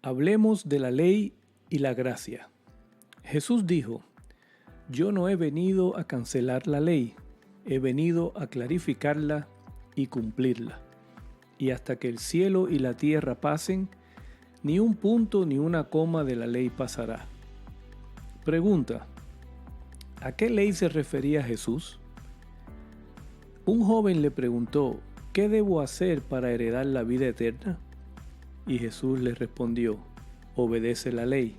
Hablemos de la ley y la gracia. Jesús dijo: Yo no he venido a cancelar la ley, he venido a clarificarla y cumplirla. Y hasta que el cielo y la tierra pasen, ni un punto ni una coma de la ley pasará. Pregunta: ¿a qué ley se refería Jesús? Un joven le preguntó: ¿qué debo hacer para heredar la vida eterna? Y Jesús le respondió: obedece la ley.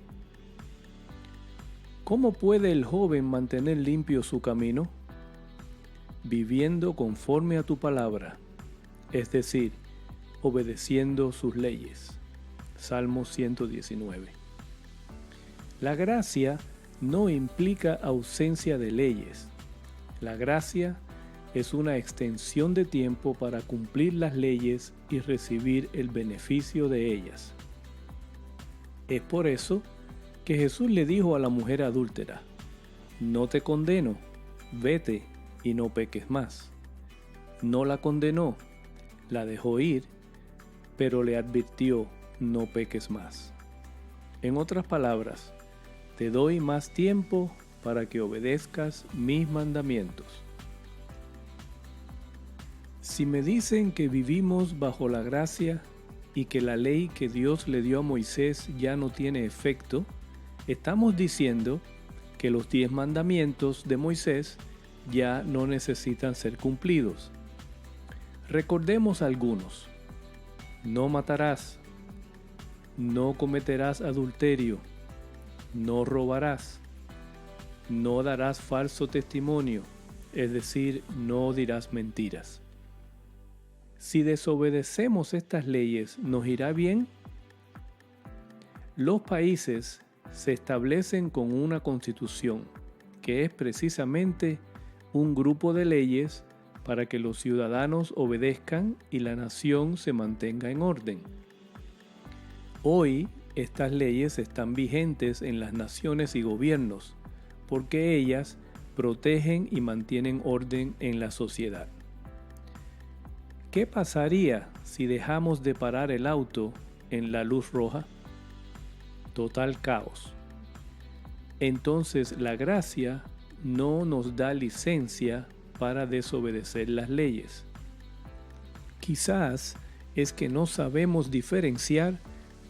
¿Cómo puede el joven mantener limpio su camino? Viviendo conforme a tu palabra, es decir, obedeciendo sus leyes. Salmo 119. La gracia no implica ausencia de leyes. La gracia es una extensión de tiempo para cumplir las leyes y recibir el beneficio de ellas. Es por eso que Jesús le dijo a la mujer adúltera: no te condeno, vete y no peques más. No la condenó, la dejó ir, pero le advirtió: no peques más. En otras palabras, te doy más tiempo para que obedezcas mis mandamientos. Si me dicen que vivimos bajo la gracia y que la ley que Dios le dio a Moisés ya no tiene efecto, estamos diciendo que los 10 mandamientos de Moisés ya no necesitan ser cumplidos. Recordemos algunos: no matarás, no cometerás adulterio, no robarás, no darás falso testimonio, es decir, no dirás mentiras. Si desobedecemos estas leyes, ¿nos irá bien? Los países se establecen con una constitución, que es precisamente un grupo de leyes para que los ciudadanos obedezcan y la nación se mantenga en orden. Hoy, estas leyes están vigentes en las naciones y gobiernos, porque ellas protegen y mantienen orden en la sociedad. ¿Qué pasaría si dejamos de parar el auto en la luz roja? Total caos. Entonces la gracia no nos da licencia para desobedecer las leyes. Quizás es que no sabemos diferenciar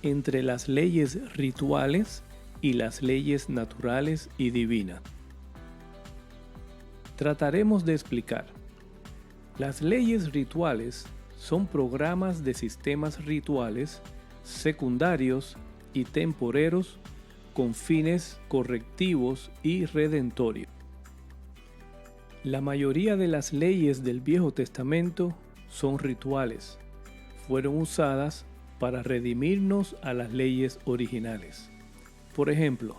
entre las leyes rituales y las leyes naturales y divinas. Trataremos de explicar. Las leyes rituales son programas de sistemas rituales secundarios y temporeros con fines correctivos y redentorios. La mayoría de las leyes del Viejo Testamento son rituales. Fueron usadas para redimirnos a las leyes originales. Por ejemplo,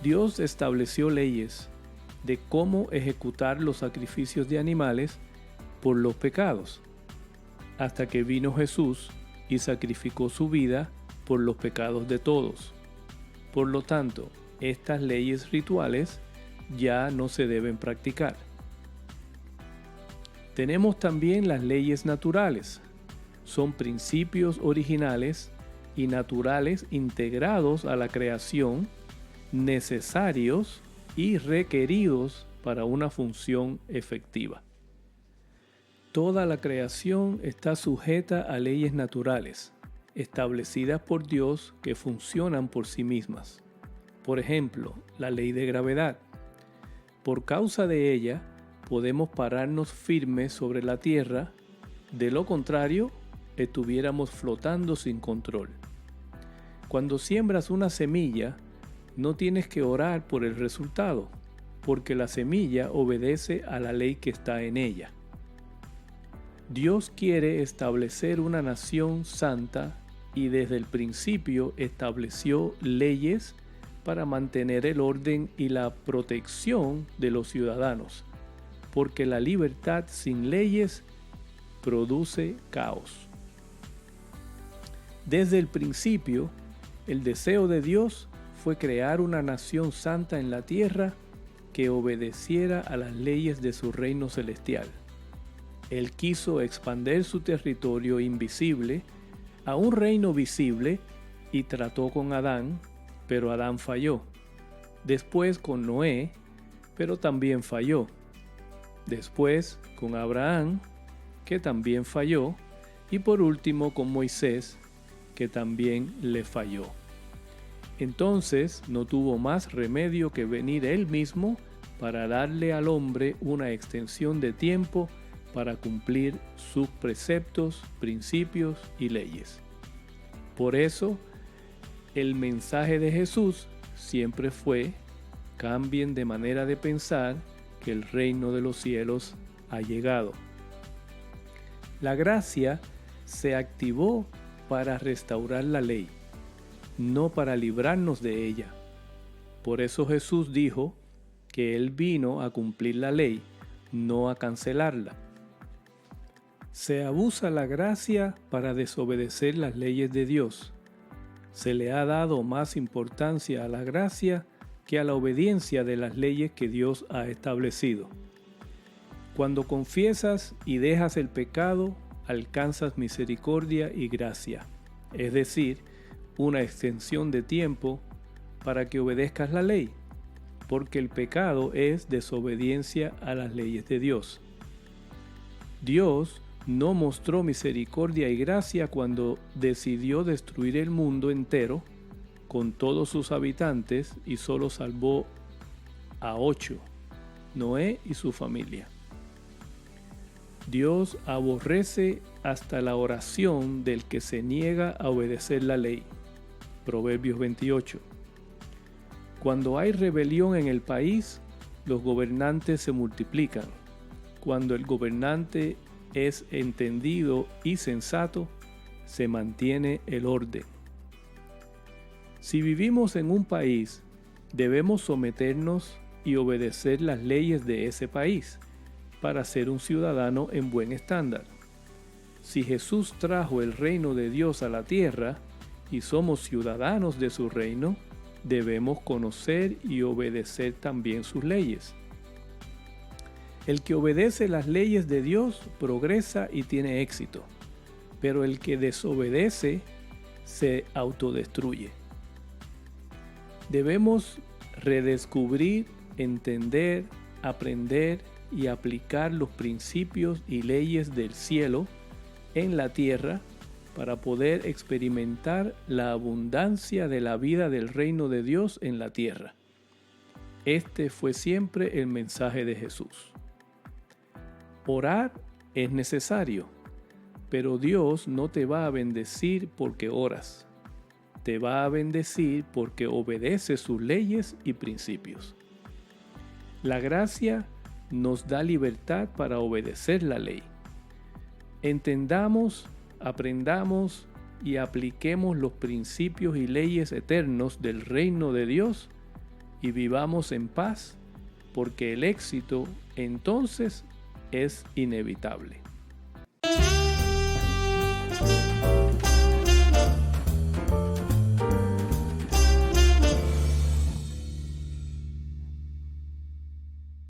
Dios estableció leyes de cómo ejecutar los sacrificios de animales por los pecados, hasta que vino Jesús y sacrificó su vida por los pecados de todos. Por lo tanto, estas leyes rituales ya no se deben practicar. Tenemos también las leyes naturales. Son principios originales y naturales integrados a la creación, necesarios y requeridos para una función efectiva. Toda la creación está sujeta a leyes naturales, establecidas por Dios que funcionan por sí mismas. Por ejemplo, la ley de gravedad. Por causa de ella, podemos pararnos firmes sobre la tierra, de lo contrario, estuviéramos flotando sin control. Cuando siembras una semilla, no tienes que orar por el resultado, porque la semilla obedece a la ley que está en ella. Dios quiere establecer una nación santa y desde el principio estableció leyes para mantener el orden y la protección de los ciudadanos, porque la libertad sin leyes produce caos. Desde el principio, el deseo de Dios fue crear una nación santa en la tierra que obedeciera a las leyes de su reino celestial. Él quiso expandir su territorio invisible a un reino visible y trató con Adán, pero Adán falló. Después con Noé, pero también falló. Después con Abraham, que también falló. Y por último con Moisés, que también le falló. Entonces no tuvo más remedio que venir él mismo para darle al hombre una extensión de tiempo para cumplir sus preceptos, principios y leyes. Por eso, el mensaje de Jesús siempre fue: cambien de manera de pensar, que el reino de los cielos ha llegado. La gracia se activó para restaurar la ley, no para librarnos de ella. Por eso Jesús dijo que Él vino a cumplir la ley, no a cancelarla. Se abusa la gracia para desobedecer las leyes de Dios. Se le ha dado más importancia a la gracia que a la obediencia de las leyes que Dios ha establecido. Cuando confiesas y dejas el pecado, alcanzas misericordia y gracia, es decir, una extensión de tiempo para que obedezcas la ley, porque el pecado es desobediencia a las leyes de Dios. Dios no mostró misericordia y gracia cuando decidió destruir el mundo entero con todos sus habitantes y solo salvó a 8, Noé y su familia. Dios aborrece hasta la oración del que se niega a obedecer la ley. Proverbios 28. Cuando hay rebelión en el país, los gobernantes se multiplican. Cuando el gobernante es entendido y sensato, se mantiene el orden. Si vivimos en un país, debemos someternos y obedecer las leyes de ese país para ser un ciudadano en buen estándar. Si Jesús trajo el reino de Dios a la tierra y somos ciudadanos de su reino, debemos conocer y obedecer también sus leyes. El que obedece las leyes de Dios progresa y tiene éxito, pero el que desobedece se autodestruye. Debemos redescubrir, entender, aprender y aplicar los principios y leyes del cielo en la tierra para poder experimentar la abundancia de la vida del reino de Dios en la tierra. Este fue siempre el mensaje de Jesús. Orar es necesario, pero Dios no te va a bendecir porque oras. Te va a bendecir porque obedeces sus leyes y principios. La gracia nos da libertad para obedecer la ley. Entendamos, aprendamos y apliquemos los principios y leyes eternos del reino de Dios y vivamos en paz, porque el éxito entonces es inevitable.